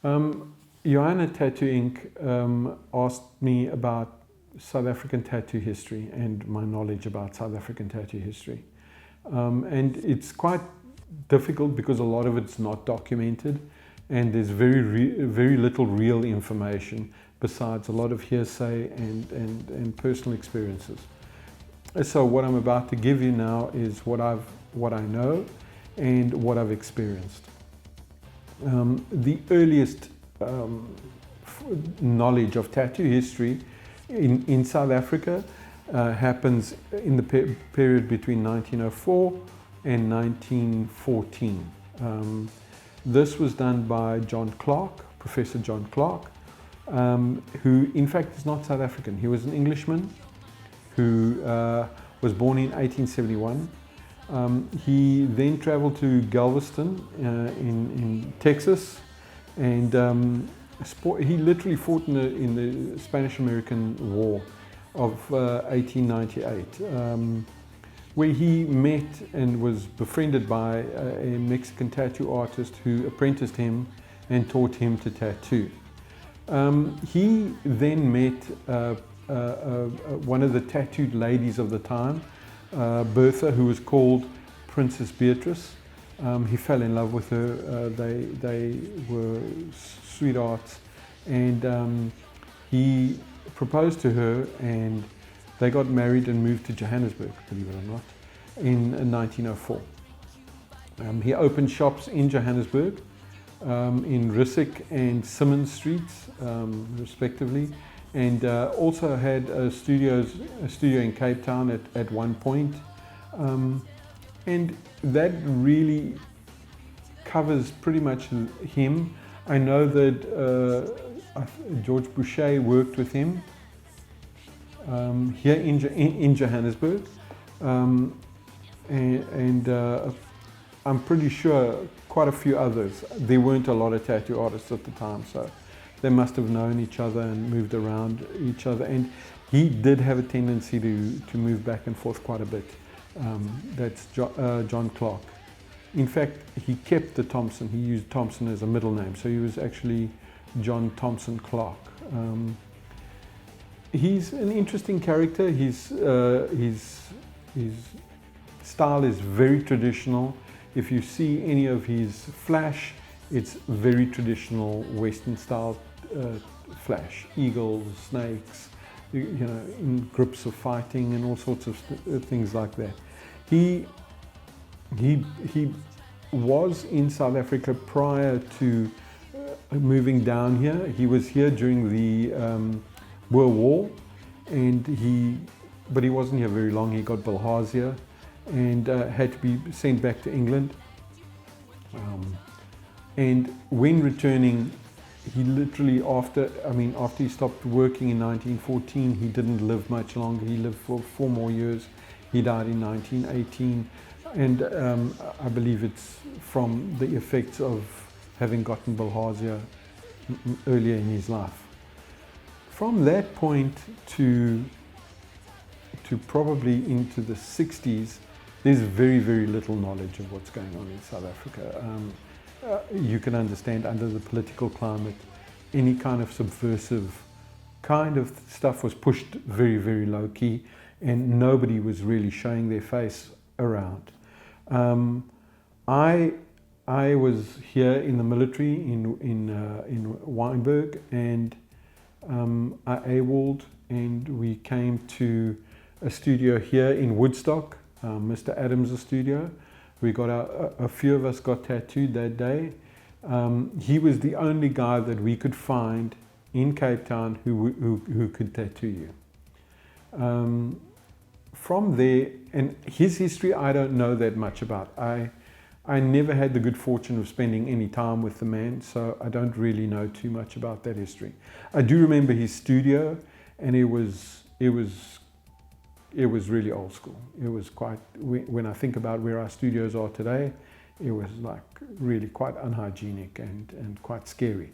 Johanna Tattoo Inc. Asked me about South African tattoo history and my knowledge about South African tattoo history. And it's quite difficult because a lot of it's not documented and there's very little real information besides a lot of hearsay and personal experiences. So what I'm about to give you now is what I know and what I've experienced. The earliest knowledge of tattoo history in South Africa happens in the period between 1904 and 1914. This was done by John Clark, Professor John Clark, who in fact is not South African. He was an Englishman who was born in 1871. He then traveled to Galveston in Texas, and he literally fought in the Spanish-American War of 1898, where he met and was befriended by a Mexican tattoo artist who apprenticed him and taught him to tattoo. He then met one of the tattooed ladies of the time, Bertha, who was called Princess Beatrice. He fell in love with her. They were sweethearts, and he proposed to her, and they got married and moved to Johannesburg, believe it or not, in 1904. He opened shops in Johannesburg, in Rissik and Simmons Streets, respectively, and also had a studio in Cape Town at one point. And that really covers pretty much him. I know that George Boucher worked with him here in Johannesburg, and I'm pretty sure quite a few others. There weren't a lot of tattoo artists at the time, so they must have known each other and moved around each other. And he did have a tendency to move back and forth quite a bit. That's John Clark. In fact, he kept the Thompson. He used Thompson as a middle name, so he was actually John Thompson Clark. He's an interesting character. His style is very traditional. If you see any of his flash, it's very traditional Western style flash. Eagles, snakes, you know, in groups of fighting and all sorts of things like that. He was in South Africa prior to moving down here. He was here during the Boer War, but he wasn't here very long. He got bilharzia and had to be sent back to England. And when returning, he literally after he stopped working in 1914, he didn't live much longer. He lived for 4 more years. He died in 1918, and I believe it's from the effects of having gotten bilharzia earlier in his life. From that point to probably into the 60s, there's very little knowledge of what's going on in South Africa. You can understand under the political climate, any kind of subversive kind of stuff was pushed very low key, and nobody was really showing their face around. I was here in the military in Wynberg, and I AWOL'd, and we came to a studio here in Woodstock, Mr. Adams' studio. We got a few of us got tattooed that day. He was the only guy that we could find in Cape Town who could tattoo you. From there, and his history I don't know that much about. I never had the good fortune of spending any time with the man, so I don't really know too much about that history. I do remember his studio, and it was really old school. It was quite, when I think about where our studios are today, it was like really quite unhygienic and quite scary.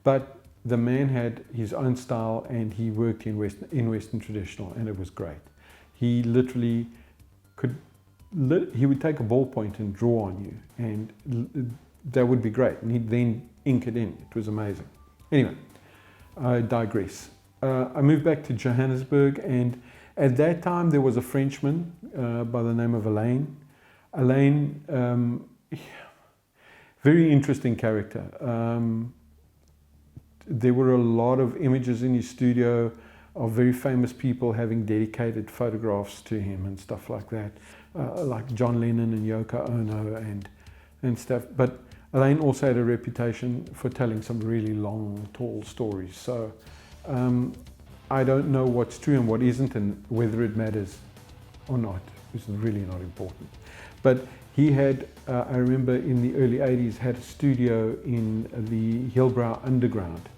But the man had his own style, and he worked in Western traditional, and it was great. He literally he would take a ballpoint and draw on you, and that would be great. And he'd then ink it in. It was amazing. Anyway, I digress. I moved back to Johannesburg, and at that time there was a Frenchman by the name of Alain. Alain, very interesting character. There were a lot of images in his studio of very famous people having dedicated photographs to him and stuff like that, like John Lennon and Yoko Ono and stuff. But Alain also had a reputation for telling some really long, tall stories. So I don't know what's true and what isn't, and whether it matters or not is really not important. But he had, I remember in the early 80s, had a studio in the Hillbrow Underground,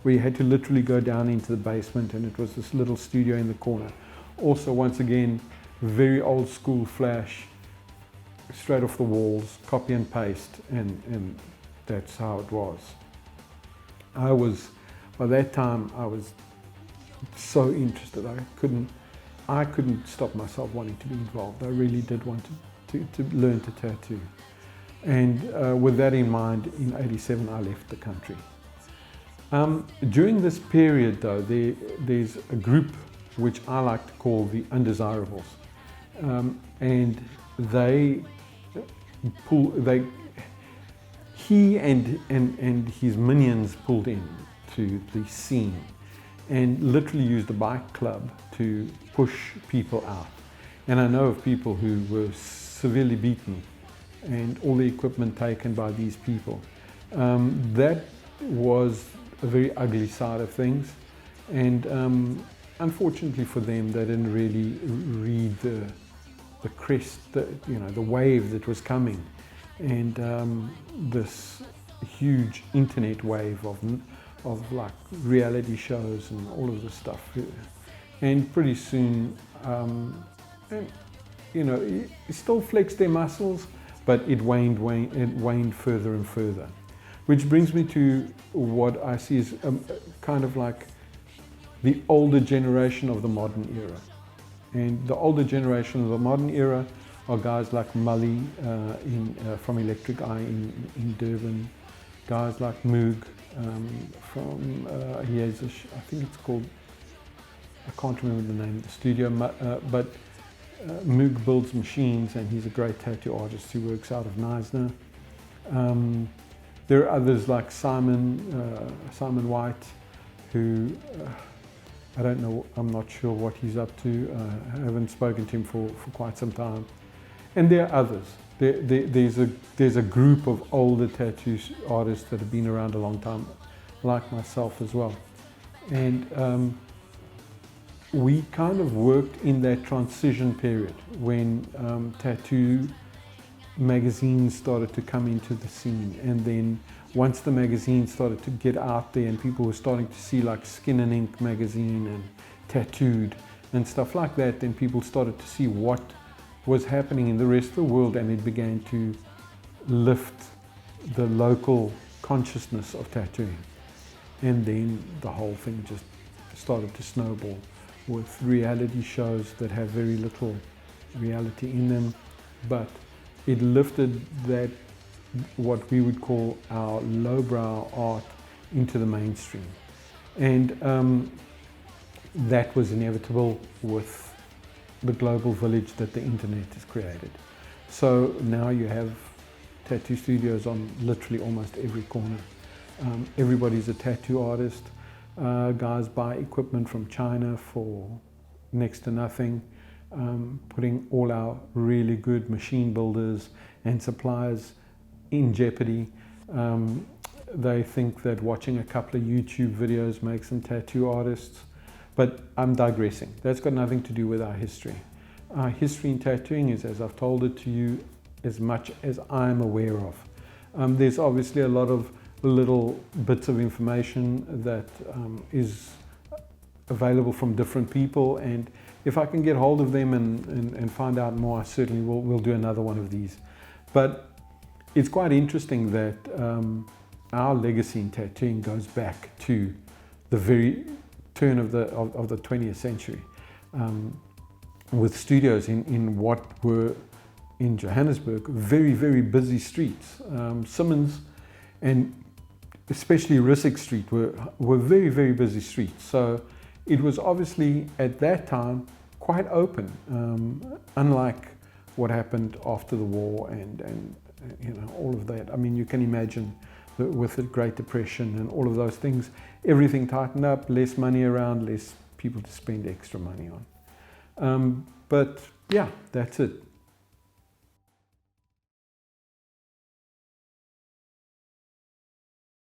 where you had to literally go down into the basement, and it was this little studio in the corner. Also, once again, very old school flash, straight off the walls, copy and paste, and that's how it was. By that time, I was so interested. I couldn't stop myself wanting to be involved. I really did want to learn to tattoo. And with that in mind, in '87, I left the country. During this period, though, there's a group which I like to call the undesirables, and he and his minions pulled in to the scene and literally used a bike club to push people out. And I know of people who were severely beaten and all the equipment taken by these people. That was a very ugly side of things, and unfortunately for them, they didn't really read the crest, the wave that was coming, and this huge internet wave of like reality shows and all of this stuff, and pretty soon, it still flexed their muscles, but it waned further and further. Which brings me to what I see as kind of like the older generation of the modern era. And the older generation of the modern era are guys like Mully from Electric Eye in Durban, guys like Moog he has I think it's called, I can't remember the name of the studio, but Moog builds machines, and he's a great tattoo artist who works out of Knysna. There are others like Simon White, who I don't know, I'm not sure what he's up to. I haven't spoken to him for quite some time. And there are others. There's a group of older tattoo artists that have been around a long time, like myself as well. And we kind of worked in that transition period when tattoo magazines started to come into the scene, and then once the magazines started to get out there and people were starting to see like Skin and Ink magazine and Tattooed and stuff like that, then people started to see what was happening in the rest of the world, and it began to lift the local consciousness of tattooing. And then the whole thing just started to snowball with reality shows that have very little reality in them, but it lifted that, what we would call our lowbrow art, into the mainstream. And that was inevitable with the global village that the internet has created. So now you have tattoo studios on literally almost every corner. Everybody's a tattoo artist. Guys buy equipment from China for next to nothing. Putting all our really good machine builders and suppliers in jeopardy. They think that watching a couple of YouTube videos makes them tattoo artists, but I'm digressing. That's got nothing to do with our history. Our history in tattooing is, as I've told it to you, as much as I'm aware of. There's obviously a lot of little bits of information that is available from different people, and if I can get hold of them and find out more, I certainly will do another one of these. But it's quite interesting that our legacy in tattooing goes back to the very turn of the 20th century, with studios in what were in Johannesburg very, very busy streets. Simmons, and especially Rissik Street, were very, very busy streets. So it was obviously at that time quite open, unlike what happened after the war and you know, all of that. I mean, you can imagine with the Great Depression and all of those things, everything tightened up, less money around, less people to spend extra money on. But yeah, that's it.